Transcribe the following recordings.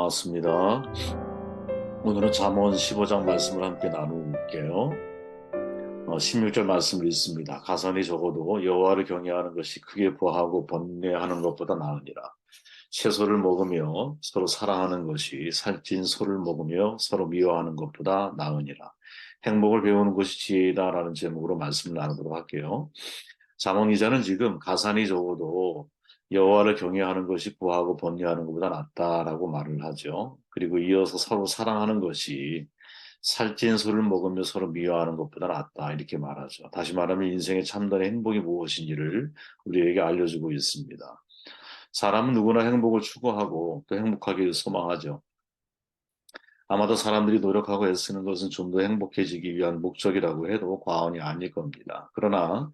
반갑습니다. 오늘은 잠언 15장 말씀을 함께 나눌게요. 16절 말씀을 읽습니다. 가산이 적어도 여호와를 경외하는 것이 크게 부하고 번뇌하는 것보다 나으니라. 채소를 먹으며 서로 사랑하는 것이 살찐 소를 먹으며 서로 미워하는 것보다 나으니라. 행복을 배우는 것이 지혜이다라는 제목으로 말씀을 나누도록 할게요. 잠언 기자는 지금 가산이 적어도 여호와를 경외하는 것이 부하고 번뇌하는 것보다 낫다라고 말을 하죠. 그리고 이어서 서로 사랑하는 것이 살찐 술을 먹으며 서로 미워하는 것보다 낫다 이렇게 말하죠. 다시 말하면 인생의 참된 행복이 무엇인지를 우리에게 알려주고 있습니다. 사람은 누구나 행복을 추구하고 또 행복하길 소망하죠. 아마도 사람들이 노력하고 애쓰는 것은 좀 더 행복해지기 위한 목적이라고 해도 과언이 아닐 겁니다. 그러나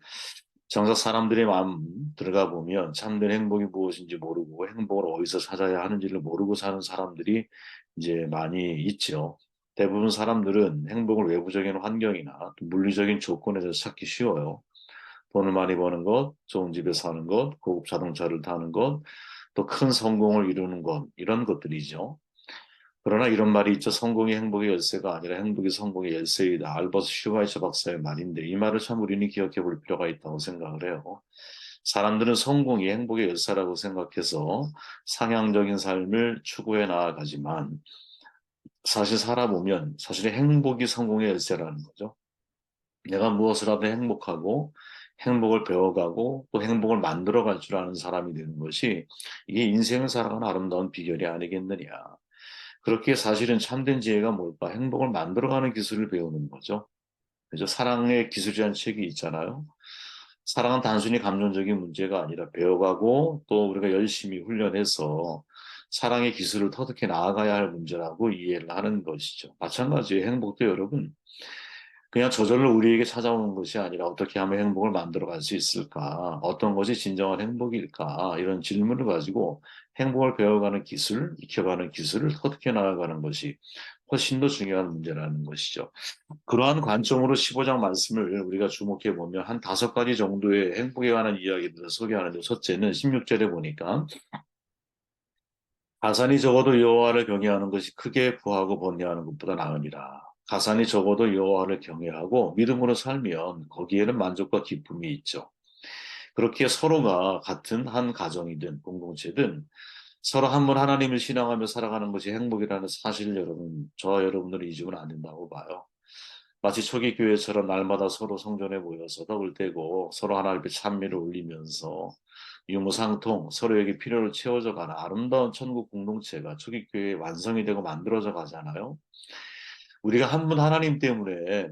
정작 사람들의 마음 들어가 보면 참된 행복이 무엇인지 모르고 행복을 어디서 찾아야 하는지를 모르고 사는 사람들이 이제 많이 있죠. 대부분 사람들은 행복을 외부적인 환경이나 또 물리적인 조건에서 찾기 쉬워요. 돈을 많이 버는 것, 좋은 집에 사는 것, 고급 자동차를 타는 것, 또 큰 성공을 이루는 것, 이런 것들이죠. 그러나 이런 말이 있죠. 성공이 행복의 열쇠가 아니라 행복이 성공의 열쇠이다. 알버트 슈바이처 박사의 말인데 이 말을 참 우리는 기억해 볼 필요가 있다고 생각을 해요. 사람들은 성공이 행복의 열쇠라고 생각해서 상향적인 삶을 추구해 나아가지만 사실 살아보면 사실 행복이 성공의 열쇠라는 거죠. 내가 무엇을 하든 행복하고 행복을 배워가고 또 행복을 만들어갈 줄 아는 사람이 되는 것이 이게 인생을 살아가는 아름다운 비결이 아니겠느냐. 그렇게 사실은 참된 지혜가 뭘까? 행복을 만들어가는 기술을 배우는 거죠. 그죠? 사랑의 기술이라는 책이 있잖아요. 사랑은 단순히 감정적인 문제가 아니라 배워가고 또 우리가 열심히 훈련해서 사랑의 기술을 터득해 나아가야 할 문제라고 이해를 하는 것이죠. 마찬가지로 행복도 여러분, 그냥 저절로 우리에게 찾아오는 것이 아니라 어떻게 하면 행복을 만들어갈 수 있을까? 어떤 것이 진정한 행복일까? 이런 질문을 가지고 행복을 배워가는 기술, 익혀가는 기술을 터득해 나아가는 것이 훨씬 더 중요한 문제라는 것이죠. 그러한 관점으로 15장 말씀을 우리가 주목해 보면 한 5가지 정도의 행복에 관한 이야기들을 소개하는데 첫째는 16절에 보니까 가산이 적어도 여호와를 경외하는 것이 크게 부하고 번뇌하는 것보다 나으니라. 가산이 적어도 여호와를 경외하고 믿음으로 살면 거기에는 만족과 기쁨이 있죠. 그렇게 서로가 같은 한 가정이든 공동체든 서로 한 분 하나님을 신앙하며 살아가는 것이 행복이라는 사실을 저와 여러분들은 잊으면 안 된다고 봐요. 마치 초기 교회처럼 날마다 서로 성전에 모여서 떡을 떼고 서로 하나님께 찬미를 올리면서 유무상통 서로에게 필요를 채워져 가는 아름다운 천국 공동체가 초기 교회의 완성이 되고 만들어져 가잖아요. 우리가 한 분 하나님 때문에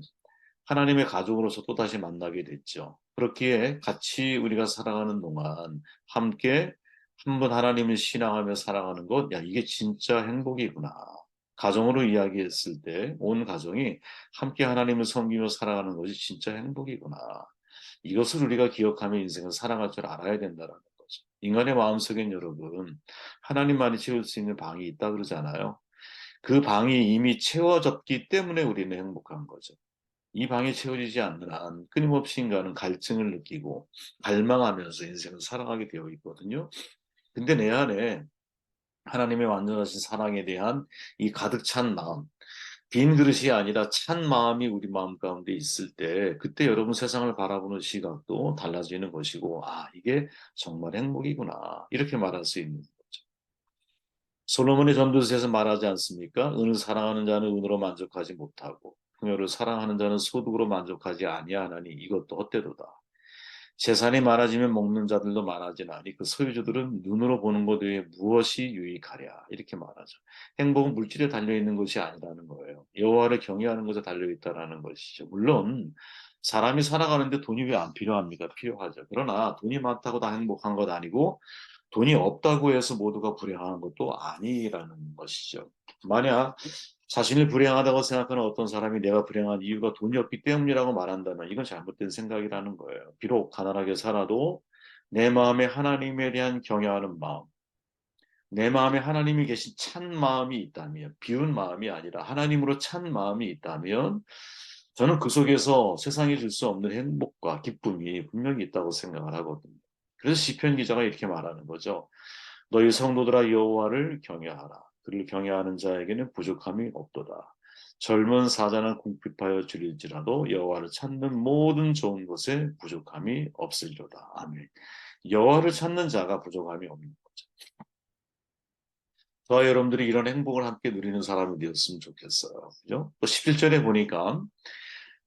하나님의 가족으로서 또다시 만나게 됐죠. 그렇기에 같이 우리가 살아가는 동안 함께 한 분 하나님을 신앙하며 살아가는 것, 야, 이게 진짜 행복이구나. 가정으로 이야기했을 때 온 가정이 함께 하나님을 섬기며 살아가는 것이 진짜 행복이구나. 이것을 우리가 기억하며 인생을 살아갈 줄 알아야 된다는 거죠. 인간의 마음속엔 여러분, 하나님만이 채울 수 있는 방이 있다 그러잖아요. 그 방이 이미 채워졌기 때문에 우리는 행복한 거죠. 이 방이 채워지지 않는 한 끊임없이 인간은 갈증을 느끼고 갈망하면서 인생을 살아가게 되어 있거든요. 근데 내 안에 하나님의 완전하신 사랑에 대한 이 가득 찬 마음, 빈 그릇이 아니라 찬 마음이 우리 마음 가운데 있을 때, 그때 여러분 세상을 바라보는 시각도 달라지는 것이고, 아, 이게 정말 행복이구나. 이렇게 말할 수 있는 거죠. 솔로몬의 전도서에서 말하지 않습니까? 은을 사랑하는 자는 은으로 만족하지 못하고, 풍요를 사랑하는 자는 소득으로 만족하지 아니하나니 이것도 헛되도다. 재산이 많아지면 먹는 자들도 많아지나니 그 소유주들은 눈으로 보는 것 외에 무엇이 유익하랴 이렇게 말하죠. 행복은 물질에 달려 있는 것이 아니라는 거예요. 여호와를 경외하는 것에 달려 있다라는 것이죠. 물론 사람이 살아가는데 돈이 왜 안 필요합니까? 필요하죠. 그러나 돈이 많다고 다 행복한 것 아니고 돈이 없다고 해서 모두가 불행한 것도 아니라는 것이죠. 만약 자신을 불행하다고 생각하는 어떤 사람이 내가 불행한 이유가 돈이 없기 때문이라고 말한다면 이건 잘못된 생각이라는 거예요. 비록 가난하게 살아도 내 마음에 하나님에 대한 경외하는 마음, 내 마음에 하나님이 계신 찬 마음이 있다면, 비운 마음이 아니라 하나님으로 찬 마음이 있다면 저는 그 속에서 세상에 줄 수 없는 행복과 기쁨이 분명히 있다고 생각을 하거든요. 그래서 시편 기자가 이렇게 말하는 거죠. 너희 성도들아 여호와를 경외하라. 그를 경외하는 자에게는 부족함이 없도다. 젊은 사자는 궁핍하여 줄일지라도 여호와를 찾는 모든 좋은 것에 부족함이 없으리로다. 아멘. 여호와를 찾는 자가 부족함이 없는 거죠. 저와 여러분들이 이런 행복을 함께 누리는 사람이 되었으면 좋겠어요. 그죠? 또 17절에 보니까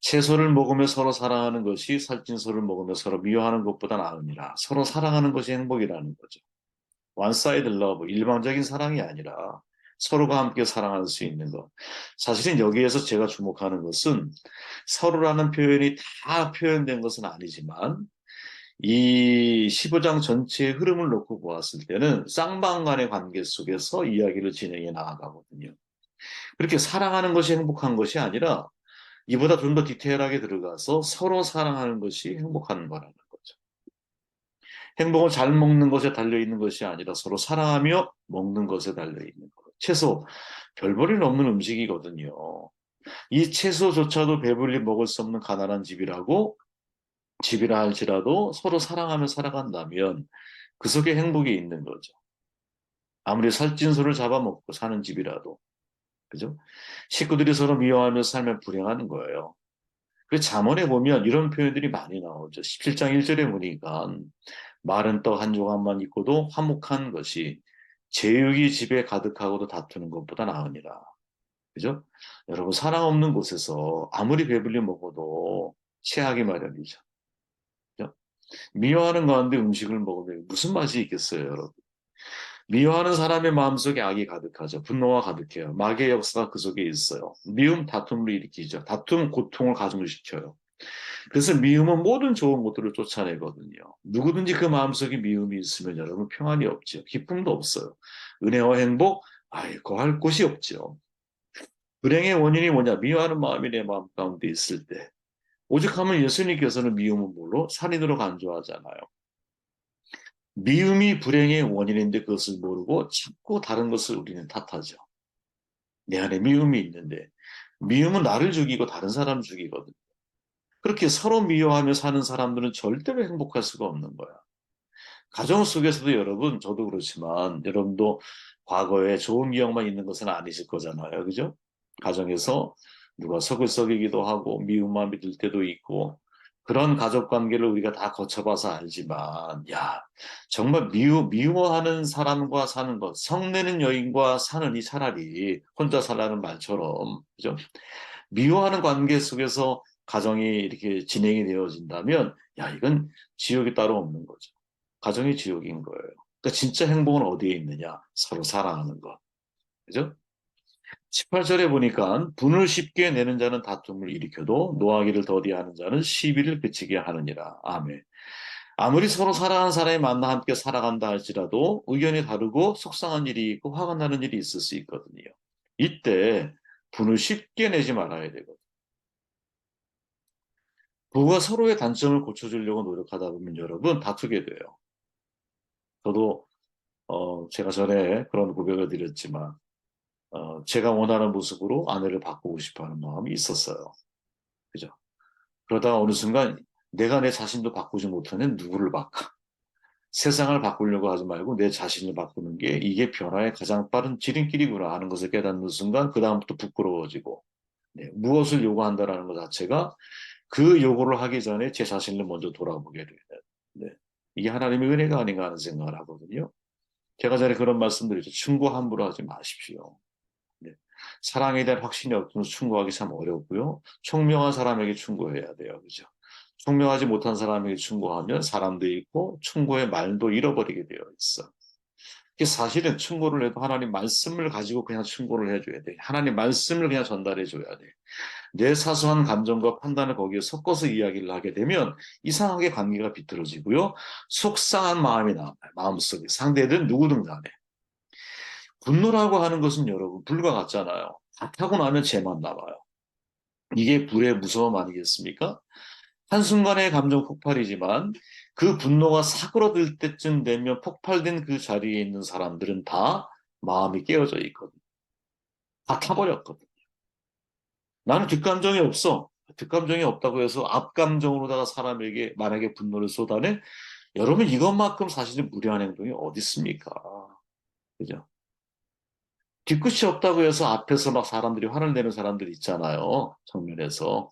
채소를 먹으며 서로 사랑하는 것이 살찐소를 먹으며 서로 미워하는 것보다 나으니라. 서로 사랑하는 것이 행복이라는 거죠. one side love, 일방적인 사랑이 아니라 서로가 함께 사랑할 수 있는 것. 사실은 여기에서 제가 주목하는 것은 서로라는 표현이 다 표현된 것은 아니지만 이 15장 전체의 흐름을 놓고 보았을 때는 쌍방 간의 관계 속에서 이야기를 진행해 나아가거든요. 그렇게 사랑하는 것이 행복한 것이 아니라 이보다 좀 더 디테일하게 들어가서 서로 사랑하는 것이 행복한 거라는 거죠. 행복은 잘 먹는 것에 달려있는 것이 아니라 서로 사랑하며 먹는 것에 달려있는 것. 채소, 별 볼일 없는 음식이거든요. 이 채소조차도 배불리 먹을 수 없는 가난한 집이라 할지라도 서로 사랑하며 살아간다면 그 속에 행복이 있는 거죠. 아무리 살찐 소를 잡아먹고 사는 집이라도. 그죠? 식구들이 서로 미워하며 살면 불행한 거예요. 그 잠언에 보면 이런 표현들이 많이 나오죠. 17장 1절에 보니까 마른 떡 한 조각만 있고도 화목한 것이 제육이 집에 가득하고도 다투는 것보다 나으니라. 그죠? 여러분 사랑 없는 곳에서 아무리 배불리 먹어도 체하기 마련이죠. 그죠? 미워하는 가운데 음식을 먹으면 무슨 맛이 있겠어요, 여러분? 미워하는 사람의 마음속에 악이 가득하죠. 분노가 가득해요. 마귀의 역사가 그 속에 있어요. 미움 다툼을 일으키죠. 다툼 고통을 가중시켜요. 그래서 미움은 모든 좋은 것들을 쫓아내거든요. 누구든지 그 마음속에 미움이 있으면 여러분 평안이 없죠. 기쁨도 없어요. 은혜와 행복, 거할 곳이 없죠. 불행의 원인이 뭐냐? 미워하는 마음이 내 마음 가운데 있을 때. 오죽하면 예수님께서는 미움은 뭘로? 살인으로 간주하잖아요. 미움이 불행의 원인인데 그것을 모르고 자꾸 다른 것을 우리는 탓하죠. 내 안에 미움이 있는데 미움은 나를 죽이고 다른 사람 죽이거든. 그렇게 서로 미워하며 사는 사람들은 절대로 행복할 수가 없는 거야. 가정 속에서도 여러분, 저도 그렇지만 여러분도 과거에 좋은 기억만 있는 것은 아니실 거잖아요. 그죠? 가정에서 누가 서글서기기도 하고 미운 마음이 들 때도 있고 그런 가족 관계를 우리가 다 거쳐봐서 알지만 야, 정말 미워하는 사람과 사는 것, 성내는 여인과 사느니 차라리 혼자 살라는 말처럼 그죠? 미워하는 관계 속에서 가정이 이렇게 진행이 되어진다면 야, 이건 지옥이 따로 없는 거죠. 가정이 지옥인 거예요. 그러니까 진짜 행복은 어디에 있느냐? 서로 사랑하는 것. 그죠? 18절에 보니까 분을 쉽게 내는 자는 다툼을 일으켜도 노하기를 더디하는 자는 시비를 그치게 하느니라. 아멘. 아무리 서로 사랑하는 사람이 만나 함께 살아간다 할지라도 의견이 다르고 속상한 일이 있고 화가 나는 일이 있을 수 있거든요. 이때 분을 쉽게 내지 말아야 되거든요. 부부가 서로의 단점을 고쳐주려고 노력하다 보면 여러분 다투게 돼요. 저도 제가 전에 그런 고백을 드렸지만 제가 원하는 모습으로 아내를 바꾸고 싶어하는 마음이 있었어요. 그죠? 그러다가 어느 순간 내가 내 자신도 바꾸지 못하는 누구를 바꿔? 세상을 바꾸려고 하지 말고 내 자신을 바꾸는 게 이게 변화의 가장 빠른 지름길이구나 하는 것을 깨닫는 순간 그다음부터 부끄러워지고 네, 무엇을 요구한다라는 것 자체가 그 요구를 하기 전에 제 자신을 먼저 돌아보게 돼요. 네. 이게 하나님의 은혜가 아닌가 하는 생각을 하거든요. 제가 전에 그런 말씀드렸죠. 충고 함부로 하지 마십시오. 네. 사랑에 대한 확신이 없으면 충고하기 참 어렵고요. 총명한 사람에게 충고해야 돼요. 그죠? 총명하지 못한 사람에게 충고하면 사람도 있고 충고의 말도 잃어버리게 되어 있어. 사실은 충고를 해도 하나님 말씀을 가지고 그냥 충고를 해줘야 돼. 하나님 말씀을 그냥 전달해 줘야 돼. 내 사소한 감정과 판단을 거기에 섞어서 이야기를 하게 되면 이상하게 관계가 비틀어지고요. 속상한 마음이 나와요. 마음속에. 상대든 누구든 간에. 분노라고 하는 것은 여러분 불과 같잖아요. 다 타고 나면 죄만 남아요. 이게 불의 무서움 아니겠습니까? 한순간의 감정 폭발이지만 그 분노가 사그러들 때쯤 되면 폭발된 그 자리에 있는 사람들은 다 마음이 깨어져 있거든. 다 타버렸거든. 나는 뒷감정이 없어. 뒷감정이 없다고 해서 앞감정으로다가 사람에게 만약에 분노를 쏟아내? 여러분 이것만큼 사실은 무례한 행동이 어디 있습니까? 그죠? 뒤끝이 없다고 해서 앞에서 막 사람들이 화를 내는 사람들이 있잖아요. 정면에서.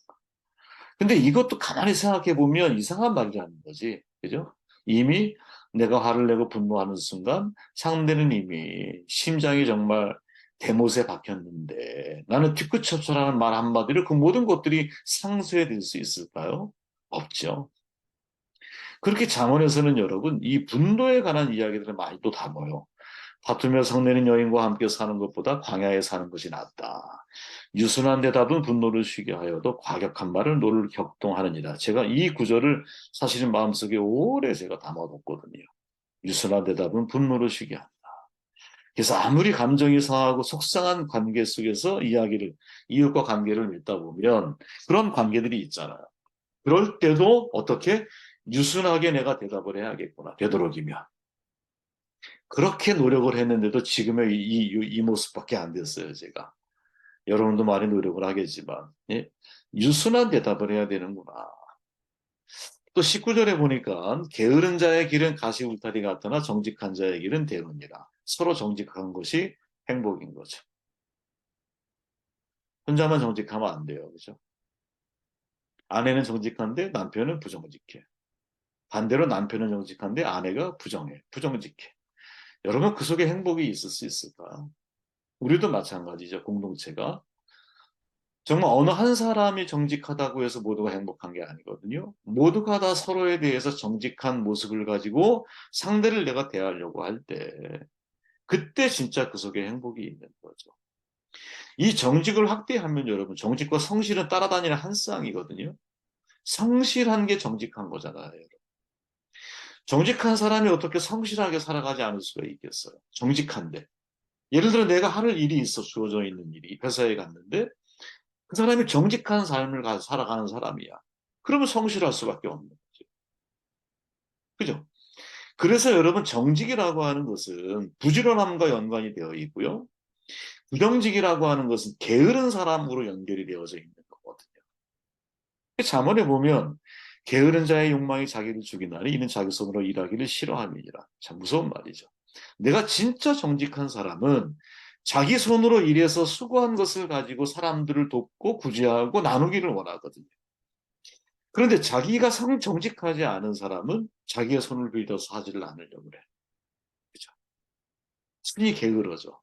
근데 이것도 가만히 생각해 보면 이상한 말이라는 거지. 그죠? 이미 내가 화를 내고 분노하는 순간 상대는 이미 심장이 정말 대못에 박혔는데 나는 뒤끝이 없어라는 말 한마디로 그 모든 것들이 상쇄될 수 있을까요? 없죠. 그렇게 잠언에서는 여러분 이 분노에 관한 이야기들을 많이 또 다뤄요. 다투며 성내는 여인과 함께 사는 것보다 광야에 사는 것이 낫다. 유순한 대답은 분노를 쉬게 하여도 과격한 말은 노를 격동하느니라. 제가 이 구절을 사실은 마음속에 오래 제가 담아뒀거든요. 유순한 대답은 분노를 쉬게 한다. 그래서 아무리 감정이 상하고 속상한 관계 속에서 이웃과 관계를 맺다 보면 그런 관계들이 있잖아요. 그럴 때도 어떻게 유순하게 내가 대답을 해야겠구나. 되도록이면. 그렇게 노력을 했는데도 지금의 이 모습밖에 안 됐어요, 제가. 여러분도 많이 노력을 하겠지만, 예? 유순한 대답을 해야 되는구나. 또 19절에 보니까 게으른 자의 길은 가시 울타리 같으나 정직한 자의 길은 대로니라. 서로 정직한 것이 행복인 거죠. 혼자만 정직하면 안 돼요. 그죠? 아내는 정직한데 남편은 부정직해. 반대로 남편은 정직한데 아내가 부정직해. 여러분 그 속에 행복이 있을 수 있을까? 우리도 마찬가지죠. 공동체가. 정말 어느 한 사람이 정직하다고 해서 모두가 행복한 게 아니거든요. 모두가 다 서로에 대해서 정직한 모습을 가지고 상대를 내가 대하려고 할 때, 그때 진짜 그 속에 행복이 있는 거죠. 이 정직을 확대하면 여러분, 정직과 성실은 따라다니는 한 쌍이거든요. 성실한 게 정직한 거잖아요. 정직한 사람이 어떻게 성실하게 살아가지 않을 수가 있겠어요? 정직한데. 예를 들어 내가 할 일이 있어, 주어져 있는 일이. 회사에 갔는데, 그 사람이 정직한 삶을 살아가는 사람이야. 그러면 성실할 수밖에 없는 거죠. 그죠? 그래서 여러분 정직이라고 하는 것은 부지런함과 연관이 되어 있고요. 부정직이라고 하는 것은 게으른 사람으로 연결이 되어져 있는 거거든요. 잠언에 보면 게으른 자의 욕망이 자기를 죽이나니 이는 자기 손으로 일하기를 싫어함이니라. 참 무서운 말이죠. 내가 진짜 정직한 사람은 자기 손으로 일해서 수고한 것을 가지고 사람들을 돕고 구제하고 나누기를 원하거든요. 그런데 자기가 정직하지 않은 사람은 자기의 손을 빌려서 하지를 않으려고 그래. 그죠? 순이 게으르죠.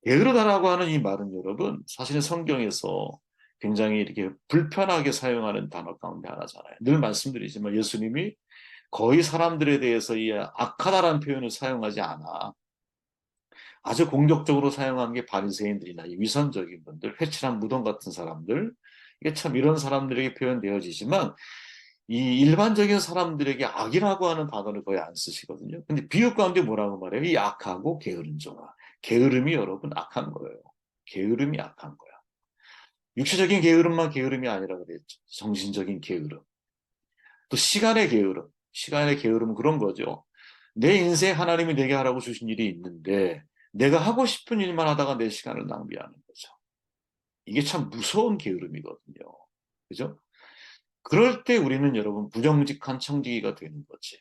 게으르다라고 하는 이 말은 여러분, 사실은 성경에서 굉장히 이렇게 불편하게 사용하는 단어 가운데 하나잖아요. 늘 말씀드리지만 예수님이 거의 사람들에 대해서 이 악하다라는 표현을 사용하지 않아. 아주 공격적으로 사용한 게 바리새인들이나 이 위선적인 분들, 회칠한 무덤 같은 사람들. 이게 참 이런 사람들에게 표현되어지지만 이 일반적인 사람들에게 악이라고 하는 단어를 거의 안 쓰시거든요. 근데 비유 가운데 뭐라고 말해요? 이 악하고 게으른 종아. 게으름이 여러분 악한 거예요. 게으름이 악한 거야. 육체적인 게으름만 게으름이 아니라 그랬죠. 정신적인 게으름. 또 시간의 게으름. 시간의 게으름은 그런 거죠. 내 인생 하나님이 내게 하라고 주신 일이 있는데 내가 하고 싶은 일만 하다가 내 시간을 낭비하는 거죠. 이게 참 무서운 게으름이거든요. 그죠? 그럴 때 우리는 여러분 부정직한 청지기가 되는 거지.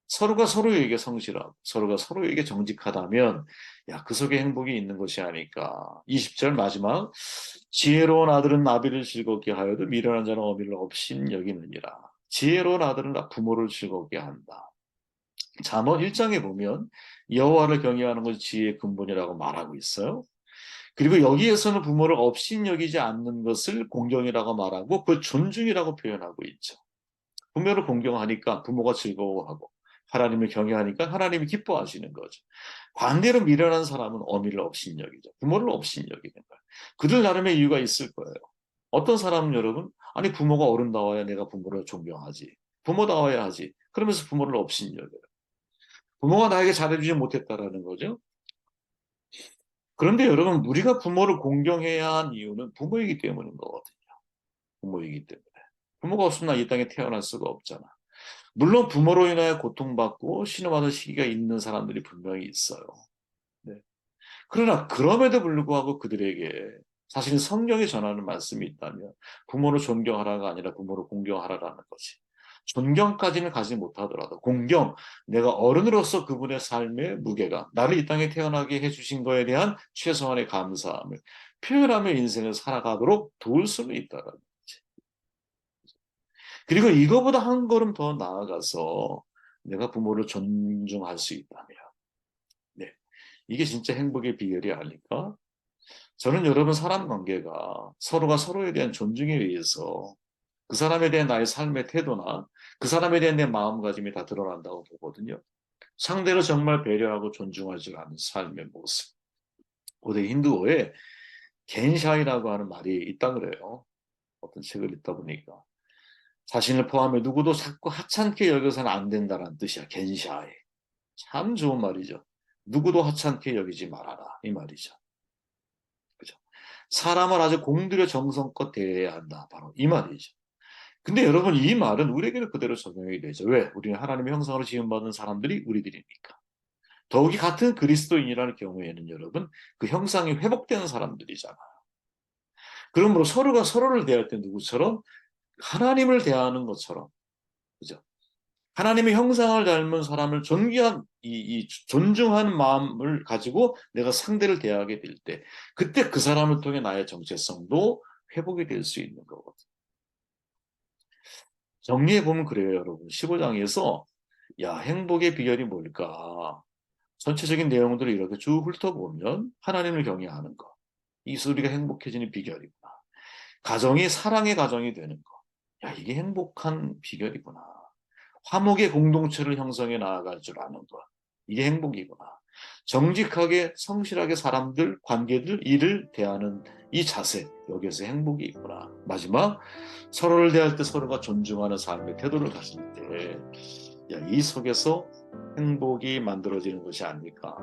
서로가 서로에게 성실하고 서로가 서로에게 정직하다면 야, 그 속에 행복이 있는 것이 아닐까. 20절 마지막 지혜로운 아들은 나비를 즐겁게 하여도 미련한 자는 어미를 없인 여기느니라. 지혜로운 아들은 부모를 즐겁게 한다. 잠언 1장에 보면 여호와를 경외하는 것이 지혜의 근본이라고 말하고 있어요. 그리고 여기에서는 부모를 업신여기지 않는 것을 공경이라고 말하고 그 존중이라고 표현하고 있죠. 부모를 공경하니까 부모가 즐거워하고 하나님을 경외하니까 하나님이 기뻐하시는 거죠. 반대로 미련한 사람은 어미를 업신여기죠. 부모를 업신여기는 거예요. 그들 나름의 이유가 있을 거예요. 어떤 사람은 여러분, 아니 부모가 어른다워야 내가 부모를 존경하지. 부모다워야 하지. 그러면서 부모를 업신여겨요. 부모가 나에게 잘해주지 못했다라는 거죠. 그런데 여러분, 우리가 부모를 공경해야 한 이유는 부모이기 때문인 거거든요. 부모이기 때문에. 부모가 없으면 나 이 땅에 태어날 수가 없잖아. 물론 부모로 인하여 고통받고 신음하는 시기가 있는 사람들이 분명히 있어요. 네. 그러나 그럼에도 불구하고 그들에게 사실 성경이 전하는 말씀이 있다면 부모를 존경하라가 아니라 부모를 공경하라라는 거지. 존경까지는 가지 못하더라도 공경, 내가 어른으로서 그분의 삶의 무게가 나를 이 땅에 태어나게 해주신 거에 대한 최소한의 감사함을 표현하며 인생을 살아가도록 도울 수는 있다라는 거지. 그리고 이거보다 한 걸음 더 나아가서 내가 부모를 존중할 수 있다면, 네, 이게 진짜 행복의 비결이 아닐까? 저는 여러분 사람 관계가 서로가 서로에 대한 존중에 의해서 그 사람에 대한 나의 삶의 태도나 그 사람에 대한 내 마음가짐이 다 드러난다고 보거든요. 상대를 정말 배려하고 존중하지 않은 삶의 모습. 고대 힌두어에 겐샤이라고 하는 말이 있다 그래요. 어떤 책을 읽다 보니까. 자신을 포함해 누구도 자꾸 하찮게 여겨서는 안 된다는 뜻이야. 겐샤이. 참 좋은 말이죠. 누구도 하찮게 여기지 말아라. 이 말이죠. 그죠? 사람을 아주 공들여 정성껏 대해야 한다. 바로 이 말이죠. 근데 여러분 이 말은 우리에게는 그대로 적용이 되죠. 왜? 우리는 하나님의 형상으로 지음받은 사람들이 우리들이니까. 더욱이 같은 그리스도인이라는 경우에는 여러분 그 형상이 회복되는 사람들이잖아. 그러므로 서로가 서로를 대할 때 누구처럼? 하나님을 대하는 것처럼. 그죠? 하나님의 형상을 닮은 사람을 존귀한 존중하는 마음을 가지고 내가 상대를 대하게 될 때 그때 그 사람을 통해 나의 정체성도 회복이 될 수 있는 거거든. 정리해 보면 그래요, 여러분. 15장에서 야, 행복의 비결이 뭘까? 전체적인 내용들을 이렇게 쭉 훑어보면 하나님을 경외하는 것. 이것이 우리가 행복해지는 비결이구나. 가정이 사랑의 가정이 되는 것. 야, 이게 행복한 비결이구나. 화목의 공동체를 형성해 나아갈 줄 아는 것. 이게 행복이구나. 정직하게 성실하게 사람들, 관계들, 일을 대하는 이 자세, 여기에서 행복이 있구나. 마지막, 서로를 대할 때 서로가 존중하는 삶의 태도를 가질 때, 야, 이 속에서 행복이 만들어지는 것이 아닐까.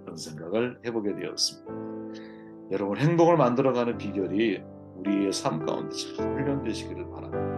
그런 생각을 해보게 되었습니다. 여러분, 행복을 만들어가는 비결이 우리의 삶 가운데 잘 훈련되시기를 바랍니다.